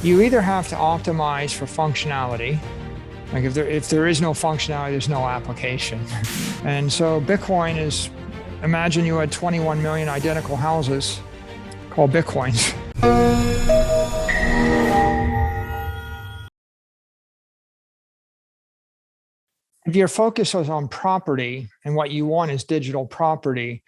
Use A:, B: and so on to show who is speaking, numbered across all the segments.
A: You either have to optimize for functionality, like if there is no functionality, there's no application. And so Bitcoin is, imagine you had 21 million identical houses called Bitcoins. If your focus is on property and what you want is digital property,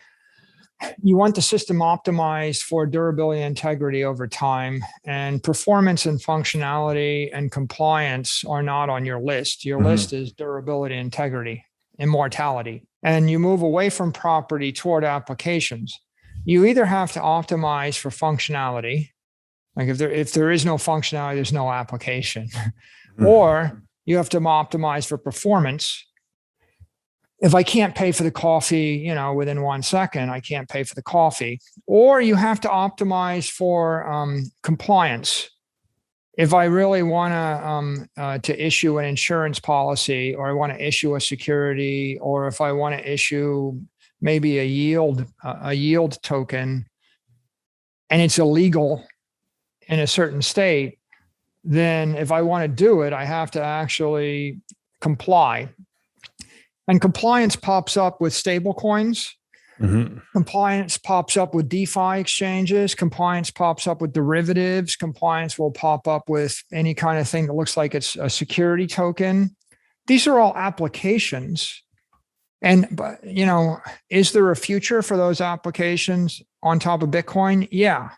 A: you want the system optimized for durability and integrity over time, and performance and functionality and compliance are not on your list. Your list is durability, integrity, immortality. And you move away from property toward applications. You either have to optimize for functionality, like if there is no functionality, there's no application, or you have to optimize for performance. If I can't pay for the coffee, within 1 second, I can't pay for the coffee. Or you have to optimize for compliance. If I really want to issue an insurance policy, or I want to issue a security, or if I want to issue maybe a yield token, and it's illegal in a certain state, then if I want to do it, I have to actually comply. And compliance pops up with stable coins. Compliance pops up with DeFi exchanges. Compliance pops up with derivatives. Compliance will pop up with any kind of thing that looks like it's a security token. These are all applications. And, is there a future for those applications on top of Bitcoin? Yeah.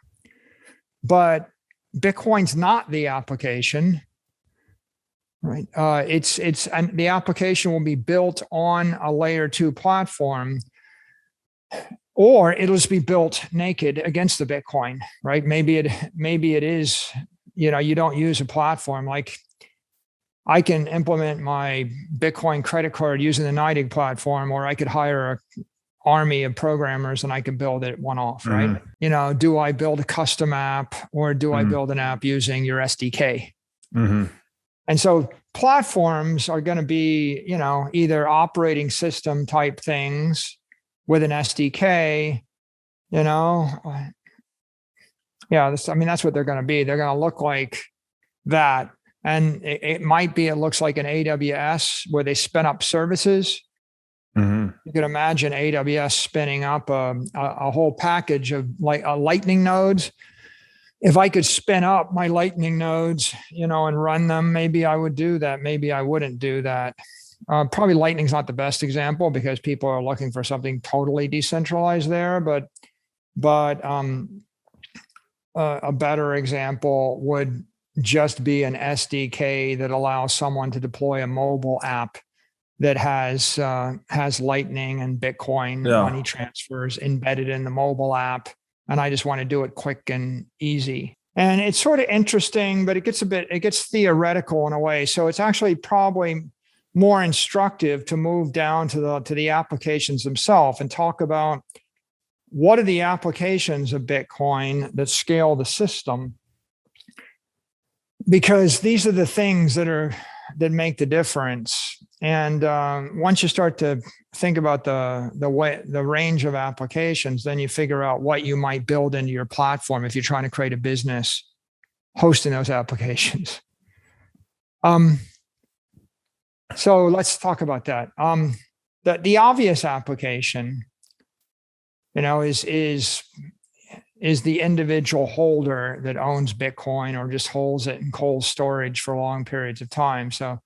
A: But Bitcoin's not the application. Right. And the application will be built on a layer 2 platform, or it'll just be built naked against the Bitcoin, right? Maybe it is, you don't use a platform. Like I can implement my Bitcoin credit card using the NYDIG platform, or I could hire an army of programmers and I can build it one off, right? Do I build a custom app, or do I build an app using your SDK? And so platforms are going to be, either operating system type things with an SDK, that's what they're going to be. They're going to look like that. And it looks like an AWS where they spin up services. You can imagine AWS spinning up a whole package of Lightning nodes. If I could spin up my Lightning nodes, and run them, maybe I would do that. Maybe I wouldn't do that. Probably Lightning's not the best example because people are looking for something totally decentralized there. But a better example would just be an SDK that allows someone to deploy a mobile app that has Lightning and Bitcoin money transfers embedded in the mobile app. And I just want to do it quick and easy. And it's sort of interesting, but it gets theoretical in a way. So it's actually probably more instructive to move down to the applications themselves and talk about what are the applications of Bitcoin that scale the system. Because these are the things that make the difference. And once you start to think about the range of applications, then you figure out what you might build into your platform if you're trying to create a business hosting those applications. So let's talk about that. The obvious application, is the individual holder that owns Bitcoin or just holds it in cold storage for long periods of time. So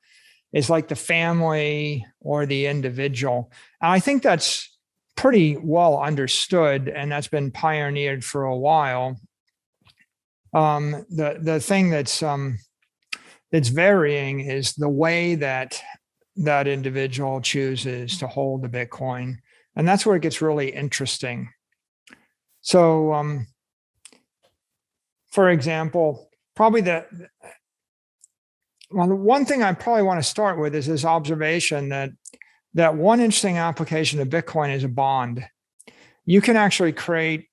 A: it's like the family or the individual. And I think that's pretty well understood, and that's been pioneered for a while. The thing that's varying is the way that individual chooses to hold the Bitcoin. And that's where it gets really interesting. So, for example, probably the one thing I probably want to start with is this observation that one interesting application of Bitcoin is a bond. You can actually create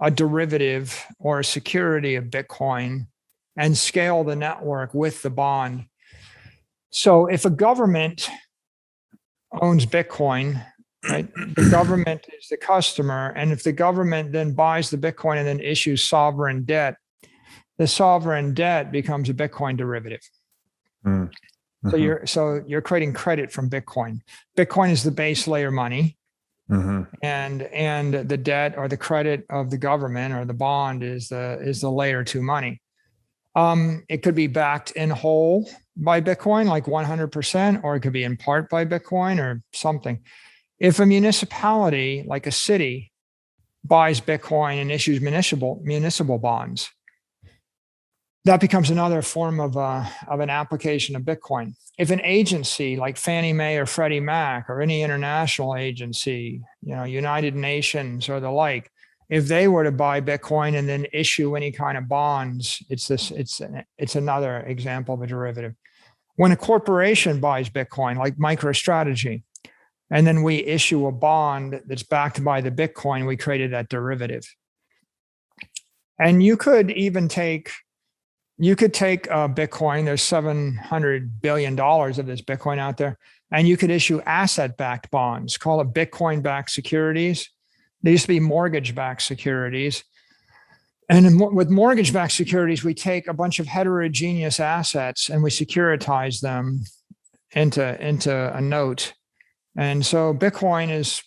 A: a derivative or a security of Bitcoin and scale the network with the bond. So if a government owns Bitcoin, right, the government is the customer. And if the government then buys the Bitcoin and then issues sovereign debt, the sovereign debt becomes a Bitcoin derivative.
B: Mm-hmm.
A: So you're creating credit from Bitcoin. Bitcoin is the base layer money.
B: Mm-hmm.
A: And the debt or the credit of the government or the bond is the layer 2 money. It could be backed in whole by Bitcoin, like 100%, or it could be in part by Bitcoin or something. If a municipality, like a city, buys Bitcoin and issues municipal bonds, that becomes another form of an application of Bitcoin. If an agency like Fannie Mae or Freddie Mac or any international agency, United Nations or the like, if they were to buy Bitcoin and then issue any kind of bonds, it's another example of a derivative. When a corporation buys Bitcoin, like MicroStrategy, and then we issue a bond that's backed by the Bitcoin, we created that derivative. And you could take Bitcoin, there's $700 billion of this Bitcoin out there, and you could issue asset-backed bonds, call it Bitcoin-backed securities. They used to be mortgage-backed securities. And with mortgage-backed securities, we take a bunch of heterogeneous assets and we securitize them into a note. And so Bitcoin is,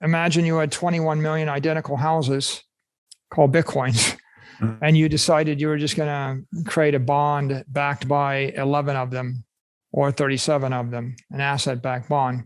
A: imagine you had 21 million identical houses called Bitcoins, and you decided you were just going to create a bond backed by 11 of them or 37 of them, an asset-backed bond.